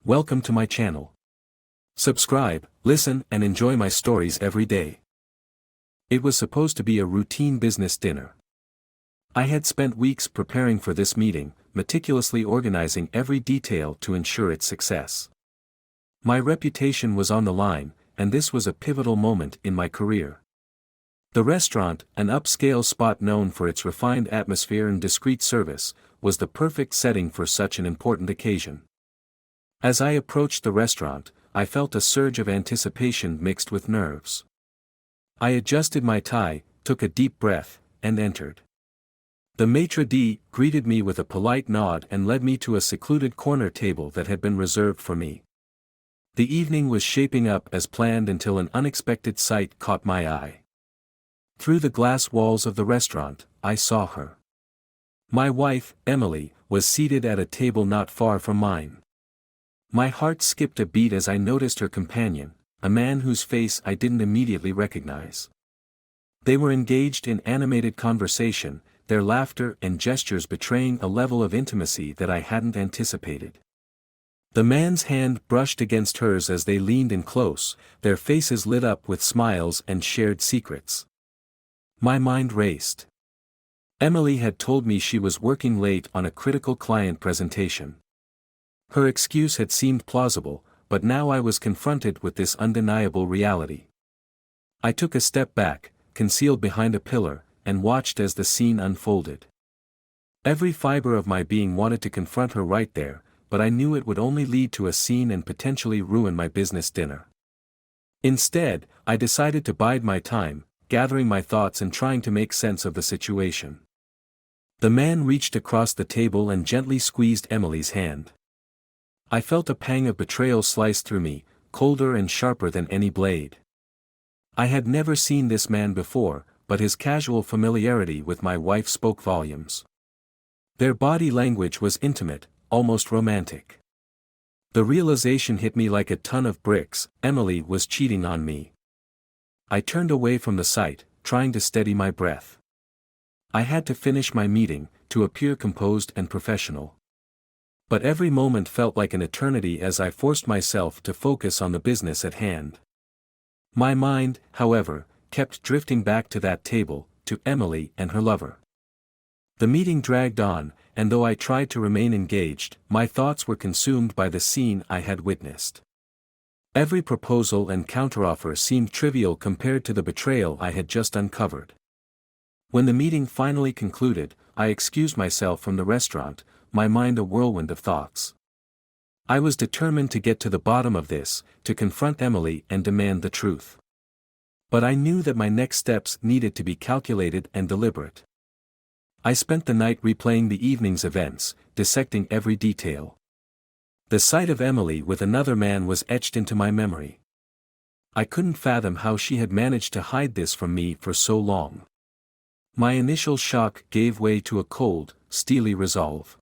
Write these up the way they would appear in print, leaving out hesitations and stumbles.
Welcome to my channel. Subscribe, listen, and enjoy my stories every day. It was supposed to be a routine business dinner. I had spent weeks preparing for this meeting, meticulously organizing every detail to ensure its success. My reputation was on the line, and this was a pivotal moment in my career. The restaurant, an upscale spot known for its refined atmosphere and discreet service, was the perfect setting for such an important occasion. As I approached the restaurant, I felt a surge of anticipation mixed with nerves. I adjusted my tie, took a deep breath, and entered. The maitre d' greeted me with a polite nod and led me to a secluded corner table that had been reserved for me. The evening was shaping up as planned until an unexpected sight caught my eye. Through the glass walls of the restaurant, I saw her. My wife, Emily, was seated at a table not far from mine. My heart skipped a beat as I noticed her companion, a man whose face I didn't immediately recognize. They were engaged in animated conversation, their laughter and gestures betraying a level of intimacy that I hadn't anticipated. The man's hand brushed against hers as they leaned in close, their faces lit up with smiles and shared secrets. My mind raced. Emily had told me she was working late on a critical client presentation. Her excuse had seemed plausible, but now I was confronted with this undeniable reality. I took a step back, concealed behind a pillar, and watched as the scene unfolded. Every fiber of my being wanted to confront her right there, but I knew it would only lead to a scene and potentially ruin my business dinner. Instead, I decided to bide my time, gathering my thoughts and trying to make sense of the situation. The man reached across the table and gently squeezed Emily's hand. I felt a pang of betrayal slice through me, colder and sharper than any blade. I had never seen this man before, but his casual familiarity with my wife spoke volumes. Their body language was intimate, almost romantic. The realization hit me like a ton of bricks: Emily was cheating on me. I turned away from the sight, trying to steady my breath. I had to finish my meeting, to appear composed and professional. But every moment felt like an eternity as I forced myself to focus on the business at hand. My mind, however, kept drifting back to that table, to Emily and her lover. The meeting dragged on, and though I tried to remain engaged, my thoughts were consumed by the scene I had witnessed. Every proposal and counteroffer seemed trivial compared to the betrayal I had just uncovered. When the meeting finally concluded, I excused myself from the restaurant, my mind a whirlwind of thoughts. I was determined to get to the bottom of this, to confront Emily and demand the truth. But I knew that my next steps needed to be calculated and deliberate. I spent the night replaying the evening's events, dissecting every detail. The sight of Emily with another man was etched into my memory. I couldn't fathom how she had managed to hide this from me for so long. My initial shock gave way to a cold, steely resolve.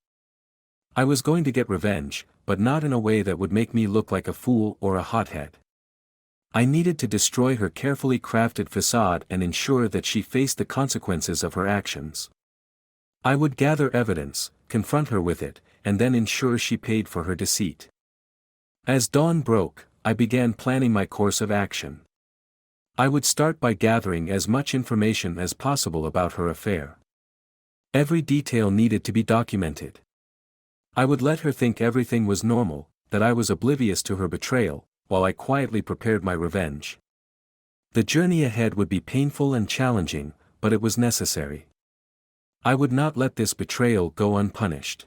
I was going to get revenge, but not in a way that would make me look like a fool or a hothead. I needed to destroy her carefully crafted facade and ensure that she faced the consequences of her actions. I would gather evidence, confront her with it, and then ensure she paid for her deceit. As dawn broke, I began planning my course of action. I would start by gathering as much information as possible about her affair. Every detail needed to be documented. I would let her think everything was normal, that I was oblivious to her betrayal, while I quietly prepared my revenge. The journey ahead would be painful and challenging, but it was necessary. I would not let this betrayal go unpunished.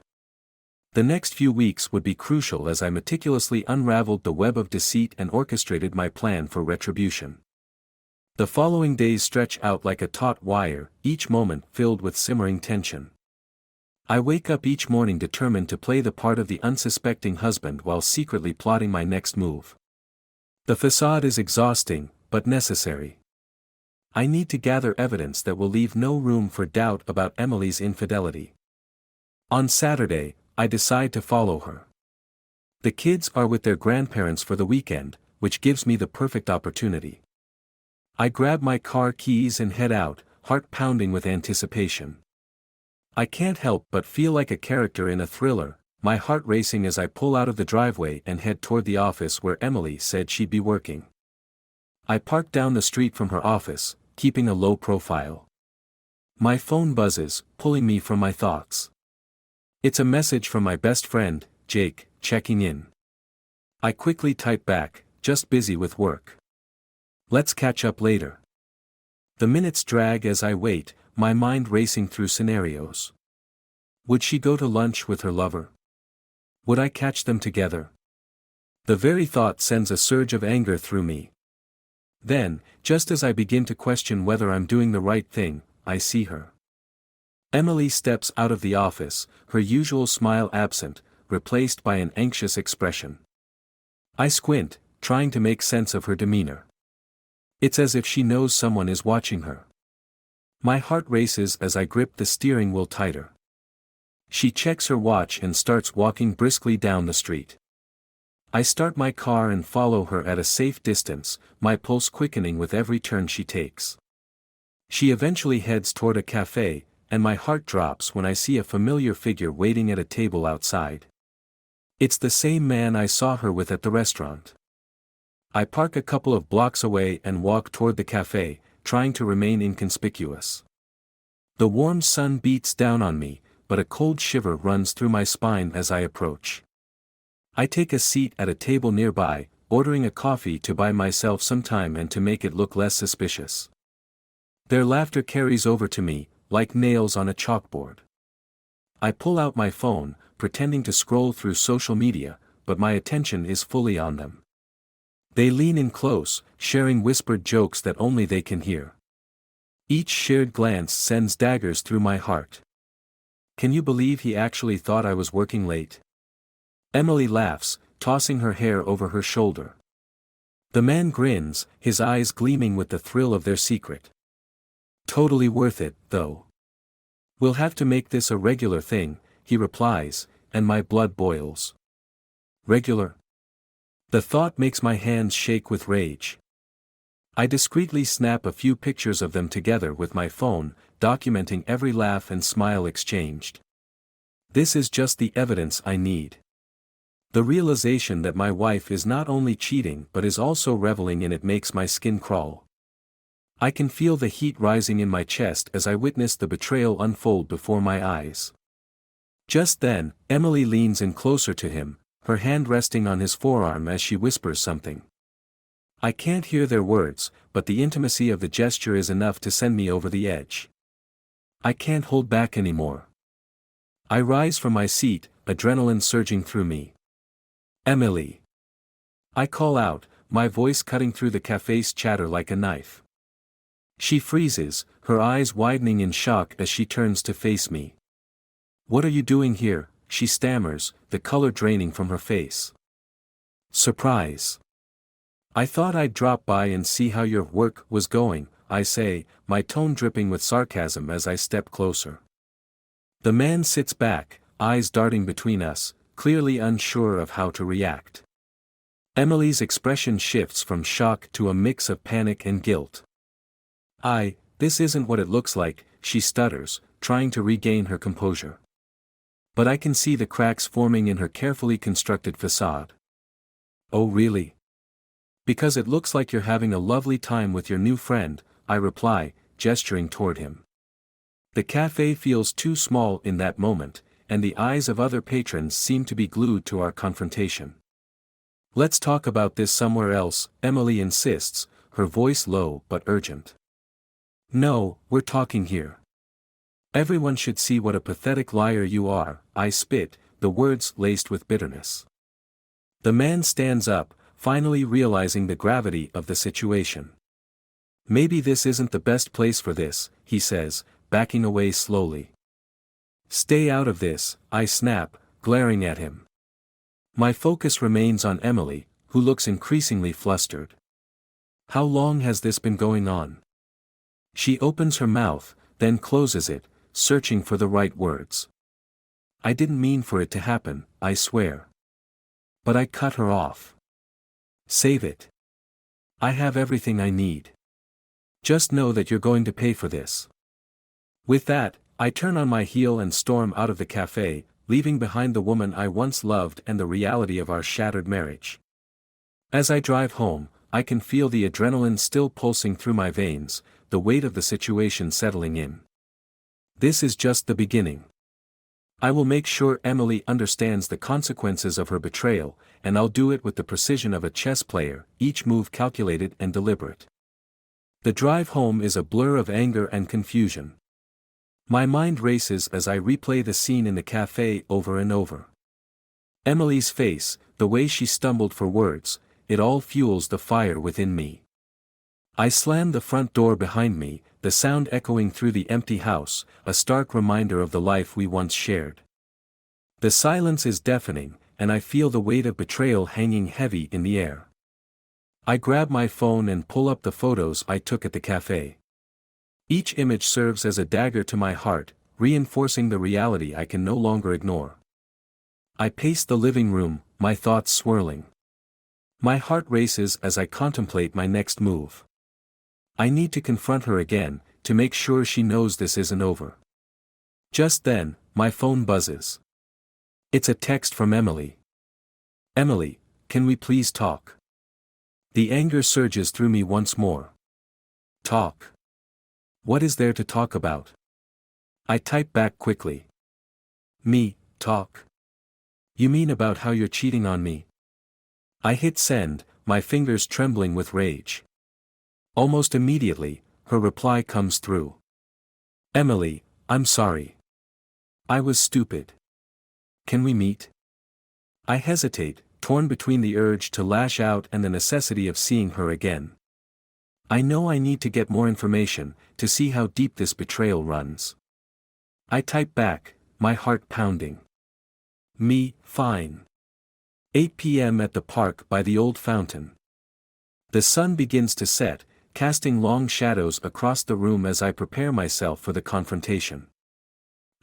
The next few weeks would be crucial as I meticulously unraveled the web of deceit and orchestrated my plan for retribution. The following days stretch out like a taut wire, each moment filled with simmering tension. I wake up each morning determined to play the part of the unsuspecting husband while secretly plotting my next move. The facade is exhausting, but necessary. I need to gather evidence that will leave no room for doubt about Emily's infidelity. On Saturday, I decide to follow her. The kids are with their grandparents for the weekend, which gives me the perfect opportunity. I grab my car keys and head out, heart pounding with anticipation. I can't help but feel like a character in a thriller, my heart racing as I pull out of the driveway and head toward the office where Emily said she'd be working. I park down the street from her office, keeping a low profile. My phone buzzes, pulling me from my thoughts. It's a message from my best friend, Jake, checking in. I quickly type back, just busy with work. Let's catch up later. The minutes drag as I wait, my mind racing through scenarios. Would she go to lunch with her lover? Would I catch them together? The very thought sends a surge of anger through me. Then, just as I begin to question whether I'm doing the right thing, I see her. Emily steps out of the office, her usual smile absent, replaced by an anxious expression. I squint, trying to make sense of her demeanor. It's as if she knows someone is watching her. My heart races as I grip the steering wheel tighter. She checks her watch and starts walking briskly down the street. I start my car and follow her at a safe distance, my pulse quickening with every turn she takes. She eventually heads toward a cafe, and my heart drops when I see a familiar figure waiting at a table outside. It's the same man I saw her with at the restaurant. I park a couple of blocks away and walk toward the cafe, trying to remain inconspicuous. The warm sun beats down on me, but a cold shiver runs through my spine as I approach. I take a seat at a table nearby, ordering a coffee to buy myself some time and to make it look less suspicious. Their laughter carries over to me, like nails on a chalkboard. I pull out my phone, pretending to scroll through social media, but my attention is fully on them. They lean in close, sharing whispered jokes that only they can hear. Each shared glance sends daggers through my heart. Can you believe he actually thought I was working late? Emily laughs, tossing her hair over her shoulder. The man grins, his eyes gleaming with the thrill of their secret. Totally worth it, though. We'll have to make this a regular thing, he replies, and my blood boils. Regular? The thought makes my hands shake with rage. I discreetly snap a few pictures of them together with my phone, documenting every laugh and smile exchanged. This is just the evidence I need. The realization that my wife is not only cheating but is also reveling in it makes my skin crawl. I can feel the heat rising in my chest as I witness the betrayal unfold before my eyes. Just then, Emily leans in closer to him, her hand resting on his forearm as she whispers something. I can't hear their words, but the intimacy of the gesture is enough to send me over the edge. I can't hold back anymore. I rise from my seat, adrenaline surging through me. Emily. I call out, my voice cutting through the cafe's chatter like a knife. She freezes, her eyes widening in shock as she turns to face me. What are you doing here? She stammers, the color draining from her face. Surprise. I thought I'd drop by and see how your work was going, I say, my tone dripping with sarcasm as I step closer. The man sits back, eyes darting between us, clearly unsure of how to react. Emily's expression shifts from shock to a mix of panic and guilt. This isn't what it looks like, she stutters, trying to regain her composure. But I can see the cracks forming in her carefully constructed facade. Oh really? Because it looks like you're having a lovely time with your new friend, I reply, gesturing toward him. The cafe feels too small in that moment, and the eyes of other patrons seem to be glued to our confrontation. Let's talk about this somewhere else, Emily insists, her voice low but urgent. No, we're talking here. Everyone should see what a pathetic liar you are, I spit, the words laced with bitterness. The man stands up, finally realizing the gravity of the situation. Maybe this isn't the best place for this, he says, backing away slowly. Stay out of this, I snap, glaring at him. My focus remains on Emily, who looks increasingly flustered. How long has this been going on? She opens her mouth, then closes it, searching for the right words. I didn't mean for it to happen, I swear. But I cut her off. Save it. I have everything I need. Just know that you're going to pay for this. With that, I turn on my heel and storm out of the cafe, leaving behind the woman I once loved and the reality of our shattered marriage. As I drive home, I can feel the adrenaline still pulsing through my veins, the weight of the situation settling in. This is just the beginning. I will make sure Emily understands the consequences of her betrayal, and I'll do it with the precision of a chess player, each move calculated and deliberate. The drive home is a blur of anger and confusion. My mind races as I replay the scene in the cafe over and over. Emily's face, the way she stumbled for words, it all fuels the fire within me. I slam the front door behind me, the sound echoing through the empty house, a stark reminder of the life we once shared. The silence is deafening, and I feel the weight of betrayal hanging heavy in the air. I grab my phone and pull up the photos I took at the cafe. Each image serves as a dagger to my heart, reinforcing the reality I can no longer ignore. I pace the living room, my thoughts swirling. My heart races as I contemplate my next move. I need to confront her again, to make sure she knows this isn't over. Just then, my phone buzzes. It's a text from Emily. Emily, can we please talk? The anger surges through me once more. Talk. What is there to talk about? I type back quickly. Me, talk. You mean about how you're cheating on me? I hit send, my fingers trembling with rage. Almost immediately, her reply comes through. Emily, I'm sorry. I was stupid. Can we meet? I hesitate, torn between the urge to lash out and the necessity of seeing her again. I know I need to get more information, to see how deep this betrayal runs. I type back, my heart pounding. Me, fine. 8 p.m. at the park by the old fountain. The sun begins to set, casting long shadows across the room as I prepare myself for the confrontation.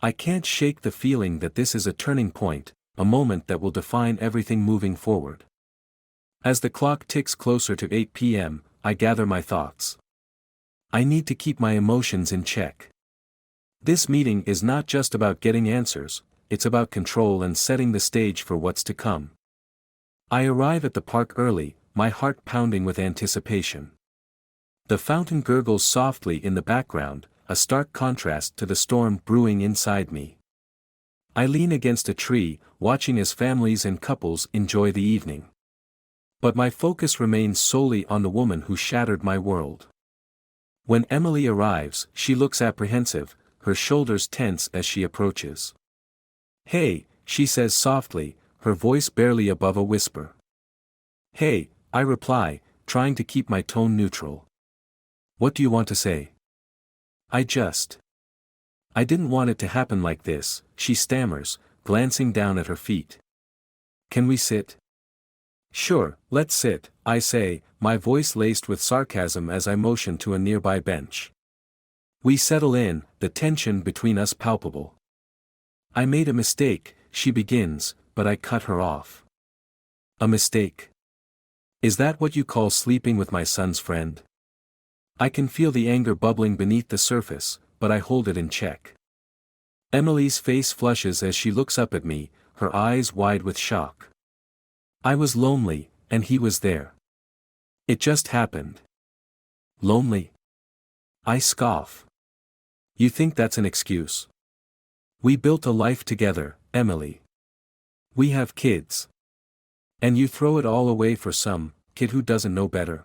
I can't shake the feeling that this is a turning point, a moment that will define everything moving forward. As the clock ticks closer to 8 p.m., I gather my thoughts. I need to keep my emotions in check. This meeting is not just about getting answers, it's about control and setting the stage for what's to come. I arrive at the park early, my heart pounding with anticipation. The fountain gurgles softly in the background, a stark contrast to the storm brewing inside me. I lean against a tree, watching as families and couples enjoy the evening. But my focus remains solely on the woman who shattered my world. When Emily arrives, she looks apprehensive, her shoulders tense as she approaches. Hey, she says softly, her voice barely above a whisper. Hey, I reply, trying to keep my tone neutral. What do you want to say? I didn't want it to happen like this, she stammers, glancing down at her feet. Can we sit? Sure, let's sit, I say, my voice laced with sarcasm as I motion to a nearby bench. We settle in, the tension between us palpable. I made a mistake, she begins, but I cut her off. A mistake? Is that what you call sleeping with my son's friend? I can feel the anger bubbling beneath the surface, but I hold it in check. Emily's face flushes as she looks up at me, her eyes wide with shock. I was lonely, and he was there. It just happened. Lonely? I scoff. You think that's an excuse? We built a life together, Emily. We have kids. And you throw it all away for some kid who doesn't know better.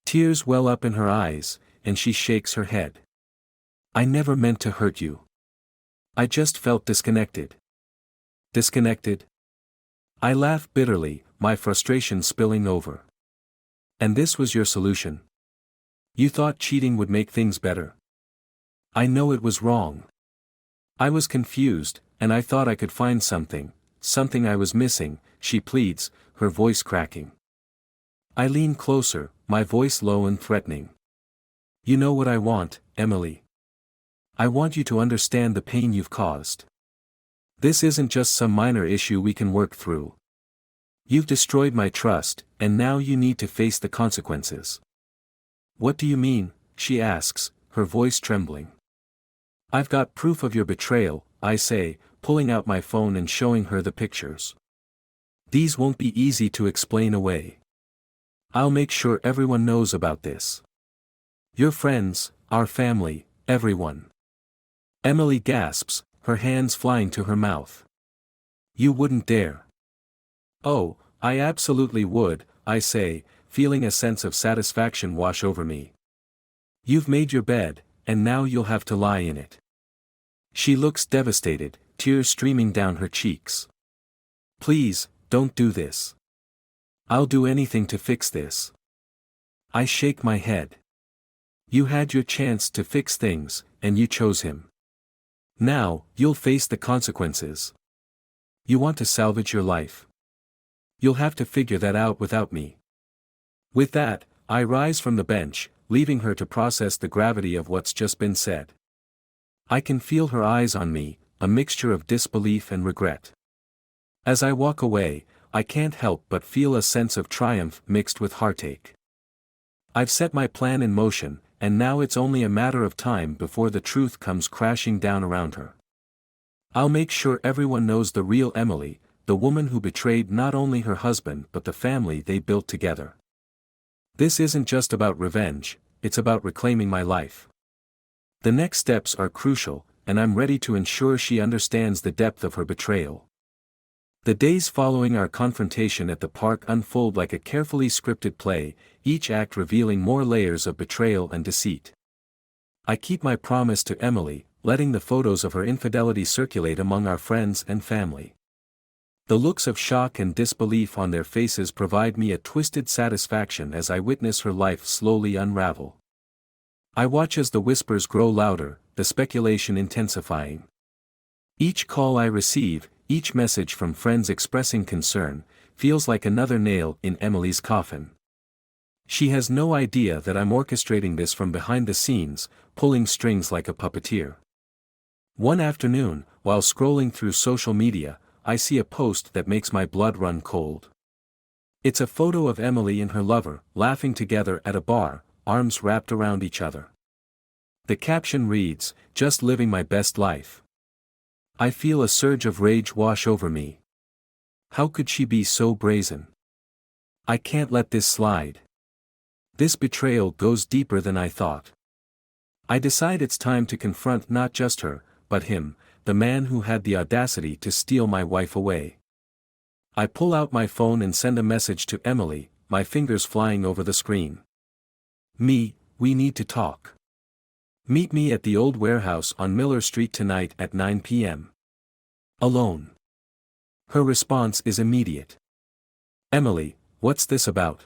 Tears well up in her eyes, and she shakes her head. I never meant to hurt you. I just felt disconnected. Disconnected? I laugh bitterly, my frustration spilling over. And this was your solution? You thought cheating would make things better? I know it was wrong. I was confused, and I thought I could find something I was missing, she pleads, her voice cracking. I lean closer, my voice low and threatening. You know what I want, Emily. I want you to understand the pain you've caused. This isn't just some minor issue we can work through. You've destroyed my trust, and now you need to face the consequences. What do you mean? She asks, her voice trembling. I've got proof of your betrayal, I say, pulling out my phone and showing her the pictures. These won't be easy to explain away. I'll make sure everyone knows about this. Your friends, our family, everyone. Emily gasps, her hands flying to her mouth. You wouldn't dare. Oh, I absolutely would, I say, feeling a sense of satisfaction wash over me. You've made your bed, and now you'll have to lie in it. She looks devastated, tears streaming down her cheeks. Please, don't do this. I'll do anything to fix this. I shake my head. You had your chance to fix things, and you chose him. Now, you'll face the consequences. You want to salvage your life? You'll have to figure that out without me. With that, I rise from the bench, leaving her to process the gravity of what's just been said. I can feel her eyes on me, a mixture of disbelief and regret. As I walk away, I can't help but feel a sense of triumph mixed with heartache. I've set my plan in motion, and now it's only a matter of time before the truth comes crashing down around her. I'll make sure everyone knows the real Emily, the woman who betrayed not only her husband but the family they built together. This isn't just about revenge, it's about reclaiming my life. The next steps are crucial, and I'm ready to ensure she understands the depth of her betrayal. The days following our confrontation at the park unfold like a carefully scripted play, each act revealing more layers of betrayal and deceit. I keep my promise to Emily, letting the photos of her infidelity circulate among our friends and family. The looks of shock and disbelief on their faces provide me a twisted satisfaction as I witness her life slowly unravel. I watch as the whispers grow louder, the speculation intensifying. Each call I receive, each message from friends expressing concern, feels like another nail in Emily's coffin. She has no idea that I'm orchestrating this from behind the scenes, pulling strings like a puppeteer. One afternoon, while scrolling through social media, I see a post that makes my blood run cold. It's a photo of Emily and her lover, laughing together at a bar, arms wrapped around each other. The caption reads, "Just living my best life." I feel a surge of rage wash over me. How could she be so brazen? I can't let this slide. This betrayal goes deeper than I thought. I decide it's time to confront not just her, but him, the man who had the audacity to steal my wife away. I pull out my phone and send a message to Emily, my fingers flying over the screen. We need to talk. Meet me at the old warehouse on Miller Street tonight at 9 p.m. Alone. Her response is immediate. Emily, what's this about?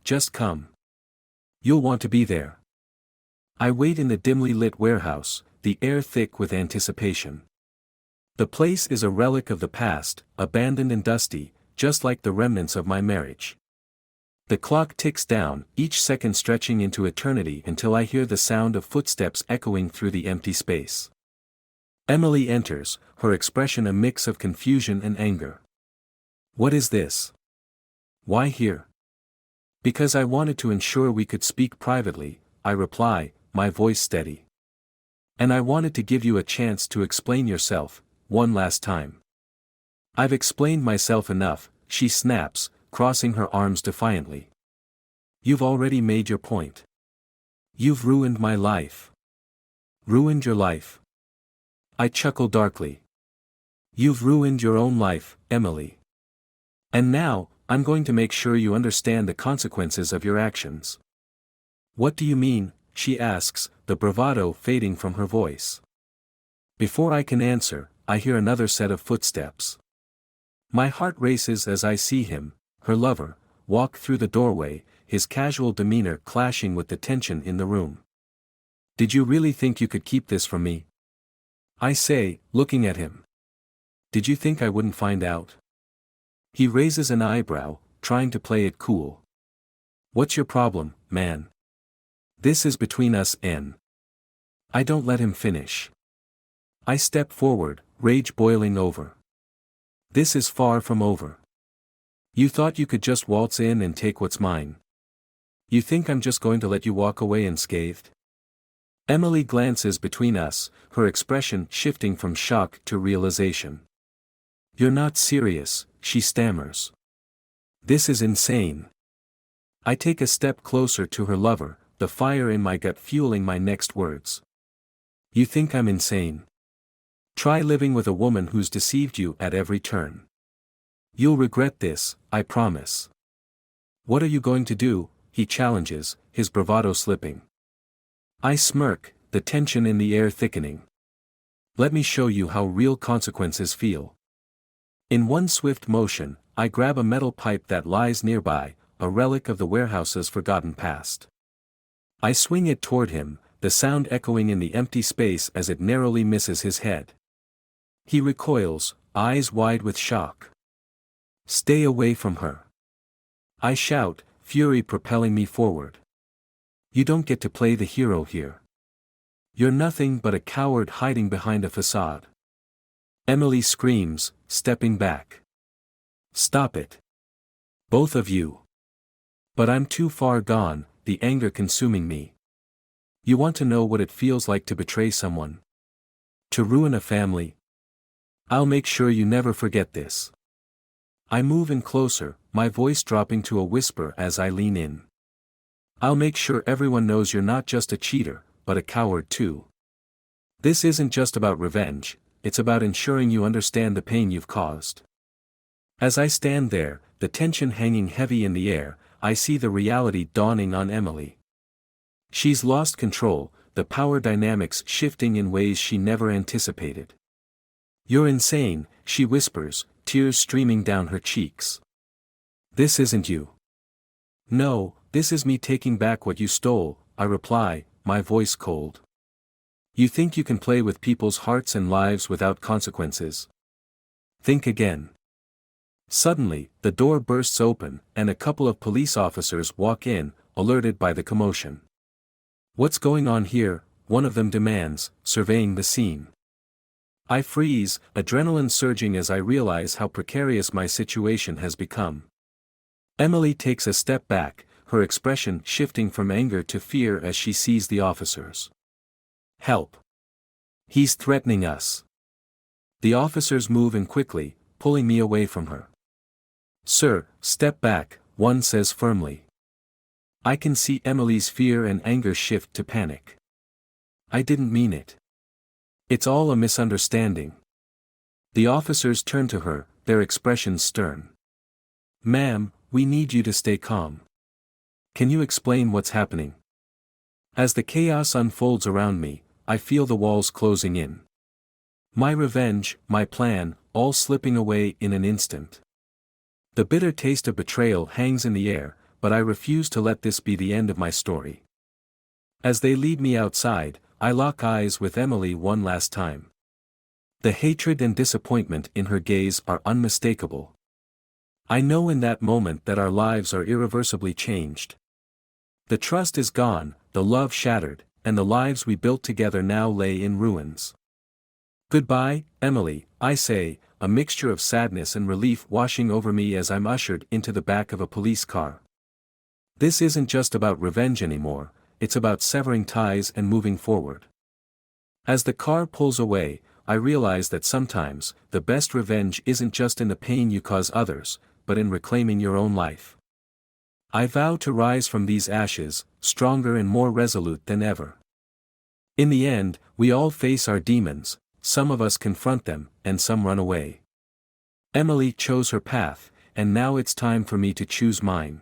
Just come. You'll want to be there. I wait in the dimly lit warehouse, the air thick with anticipation. The place is a relic of the past, abandoned and dusty, just like the remnants of my marriage. The clock ticks down, each second stretching into eternity until I hear the sound of footsteps echoing through the empty space. Emily enters, her expression a mix of confusion and anger. What is this? Why here? Because I wanted to ensure we could speak privately, I reply, my voice steady. And I wanted to give you a chance to explain yourself, one last time. I've explained myself enough, she snaps, crossing her arms defiantly. You've already made your point. You've ruined my life. Ruined your life. I chuckle darkly. You've ruined your own life, Emily. And now, I'm going to make sure you understand the consequences of your actions. What do you mean? She asks, the bravado fading from her voice. Before I can answer, I hear another set of footsteps. My heart races as I see him, her lover, walk through the doorway, his casual demeanor clashing with the tension in the room. Did you really think you could keep this from me? I say, looking at him. Did you think I wouldn't find out? He raises an eyebrow, trying to play it cool. What's your problem, man? This is between us, N. I don't let him finish. I step forward, rage boiling over. This is far from over. You thought you could just waltz in and take what's mine. You think I'm just going to let you walk away unscathed? Emily glances between us, her expression shifting from shock to realization. "You're not serious," she stammers. "This is insane." I take a step closer to her lover, the fire in my gut fueling my next words. "You think I'm insane? Try living with a woman who's deceived you at every turn. You'll regret this, I promise." "What are you going to do?" he challenges, his bravado slipping. I smirk, the tension in the air thickening. "Let me show you how real consequences feel." In one swift motion, I grab a metal pipe that lies nearby, a relic of the warehouse's forgotten past. I swing it toward him, the sound echoing in the empty space as it narrowly misses his head. He recoils, eyes wide with shock. "Stay away from her!" I shout, fury propelling me forward. "You don't get to play the hero here. You're nothing but a coward hiding behind a facade." Emily screams, stepping back. "Stop it. Both of you." But I'm too far gone, the anger consuming me. "You want to know what it feels like to betray someone? To ruin a family? I'll make sure you never forget this." I move in closer, my voice dropping to a whisper as I lean in. "I'll make sure everyone knows you're not just a cheater, but a coward too. This isn't just about revenge, it's about ensuring you understand the pain you've caused." As I stand there, the tension hanging heavy in the air, I see the reality dawning on Emily. She's lost control, the power dynamics shifting in ways she never anticipated. "You're insane," she whispers, tears streaming down her cheeks. "This isn't you." "No, this is me taking back what you stole," I reply, my voice cold. "You think you can play with people's hearts and lives without consequences? Think again." Suddenly, the door bursts open, and a couple of police officers walk in, alerted by the commotion. "What's going on here?" one of them demands, surveying the scene. I freeze, adrenaline surging as I realize how precarious my situation has become. Emily takes a step back, her expression shifting from anger to fear as she sees the officers. "Help! He's threatening us." The officers move in quickly, pulling me away from her. "Sir, step back," one says firmly. I can see Emily's fear and anger shift to panic. "I didn't mean it. It's all a misunderstanding." The officers turn to her, their expressions stern. "Ma'am, we need you to stay calm. Can you explain what's happening?" As the chaos unfolds around me, I feel the walls closing in. My revenge, my plan, all slipping away in an instant. The bitter taste of betrayal hangs in the air, but I refuse to let this be the end of my story. As they lead me outside, I lock eyes with Emily one last time. The hatred and disappointment in her gaze are unmistakable. I know in that moment that our lives are irreversibly changed. The trust is gone, the love shattered, and the lives we built together now lay in ruins. "Goodbye, Emily," I say, a mixture of sadness and relief washing over me as I'm ushered into the back of a police car. This isn't just about revenge anymore, it's about severing ties and moving forward. As the car pulls away, I realize that sometimes, the best revenge isn't just in the pain you cause others, but in reclaiming your own life. I vow to rise from these ashes, stronger and more resolute than ever. In the end, we all face our demons, some of us confront them, and some run away. Emily chose her path, and now it's time for me to choose mine.